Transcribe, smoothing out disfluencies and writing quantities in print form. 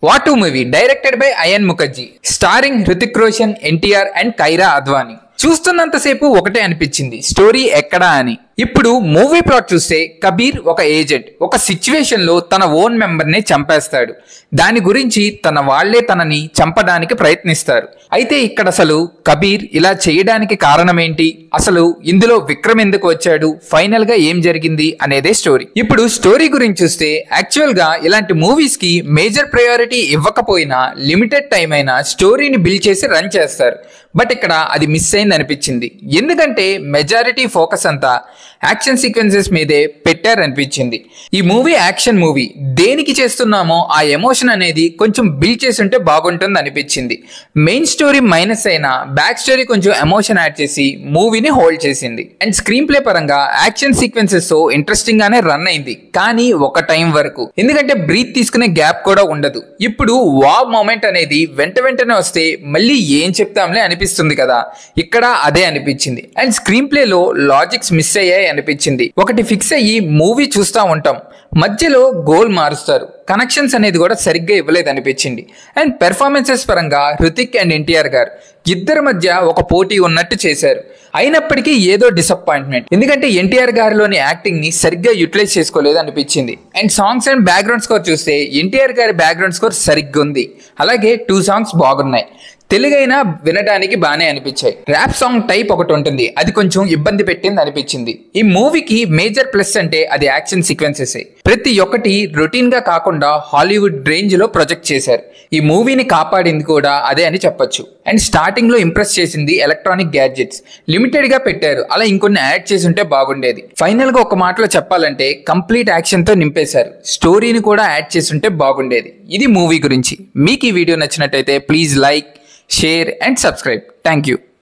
వాటు movie directed by Ayan Mukerji, starring Hrithik Roshan, NTR and Kiara Advani. చూస్తున్నంతసేపు ఒకటే అనిపించింది, స్టోరీ ఎక్కడా అని. ఇప్పుడు మూవీ ప్లాట్ చూస్తే కబీర్ ఒక ఏజెంట్ ఒక సిచ్యువేషన్ లో తన ఓన్ మెంబర్ ని చంపేస్తాడు. దాని గురించి తన వాళ్లే తనని చంపడానికి ప్రయత్నిస్తారు. అయితే ఇక్కడ అసలు కబీర్ ఇలా చేయడానికి కారణం ఏంటి, అసలు ఇందులో విక్రమ్ ఎందుకు వచ్చాడు, ఫైనల్ గా ఏం జరిగింది అనేదే స్టోరీ. ఇప్పుడు స్టోరీ గురించి చూస్తే యాక్చువల్ గా ఇలాంటి మూవీస్ కి మేజర్ ప్రయారిటీ ఇవ్వకపోయినా లిమిటెడ్ టైం అయినా స్టోరీని బిల్డ్ చేసి రన్ చేస్తారు. బట్ ఇక్కడ అది మిస్ అయింది అనిపించింది. ఎందుకంటే మెజారిటీ ఫోకస్ అంతా యాక్షన్ సీక్వెన్సెస్ మీదే పెట్టారనిపించింది. ఈ మూవీ యాక్షన్ మూవీ, దేనికి చేస్తున్నామో ఆ ఎమోషన్ అనేది కొంచెం బిల్డ్ చేసి ఉంటే బాగుంటుంది అనిపించింది. మెయిన్ స్టోరీ మైనస్ అయినా బ్యాక్ స్టోరీ కొంచెం ఎమోషన్ యాడ్ చేసి మూవీని హోల్డ్ చేసింది. అండ్ స్క్రీన్ ప్లే పరంగా యాక్షన్ సీక్వెన్సెస్ తో ఇంట్రెస్టింగ్ గానే రన్ అయింది, కానీ ఒక టైం వరకు. ఎందుకంటే బ్రీత్ తీసుకునే గ్యాప్ కూడా ఉండదు. ఇప్పుడు వావ్ మూమెంట్ అనేది వెంటనే వస్తే మళ్ళీ ఏం చెప్తాంలే అనిపిస్తుంది కదా, ఇక్కడ అదే అనిపించింది. అండ్ స్క్రీన్ ప్లే లో లాజిక్స్ మిస్ అయ్యాయి అనిపించింది. ఒకటి ఫిక్స్ అయ్యి మూవీ చూస్తూ ఉంటాం, మధ్యలో గోల్ మారుస్తారు, కనెక్షన్స్ అనేది కూడా సరిగ్గా ఇవ్వలేదు అనిపించింది. అండ్ పెర్ఫార్మెన్సెస్ పరంగా హృతిక్ అండ్ ఎన్టీఆర్ గారు ఇద్దరి మధ్య ఒక పోటీ ఉన్నట్టు చేశారు. అయినప్పటికీ ఏదో డిసప్పాయింట్మెంట్, ఎందుకంటే ఎన్టీఆర్ గారిలోని యాక్టింగ్ ని సరిగ్గా యూటిలైజ్ చేసుకోలేదు అనిపించింది. And songs and background score చూస్తే ఎన్టీఆర్ గారి బ్యాక్గ్రౌండ్ స్కోర్ సరిగ్గా ఉంది, అలాగే 2 సాంగ్స్ బాగున్నాయి, తెలుగైనా వినడానికి బానే అనిపించాయి. ర్యాప్ సాంగ్ టైప్ ఒకటి ఉంటుంది, అది కొంచెం ఇబ్బంది పెట్టింది అనిపించింది. ఈ మూవీకి మేజర్ ప్లస్ అంటే అది యాక్షన్ సీక్వెన్సెస్. ప్రతి ఒక్కటి రొటీన్ గా కాకుండా హాలీవుడ్ రేంజ్ లో ప్రొజెక్ట్ చేశారు. ఈ మూవీని కాపాడింది కూడా అదే అని చెప్పొచ్చు. అండ్ స్టార్టింగ్ లో ఇంప్రెస్ చేసింది ఎలక్ట్రానిక్ గ్యాడ్జెట్స్ లిమిటెడ్ గా పెట్టారు, అలా ఇంకొన్ని యాడ్ చేసి ఉంటే బాగుండేది. ఫైనల్ గా ఒక మాటలో చెప్పాలంటే కంప్లీట్ యాక్షన్ తో నింపేశారు, స్టోరీని కూడా యాడ్ చేసి ఉంటే బాగుండేది. ఇది మూవీ గురించి. మీకు ఈ వీడియో నచ్చినట్టయితే please like, share and subscribe. Thank you.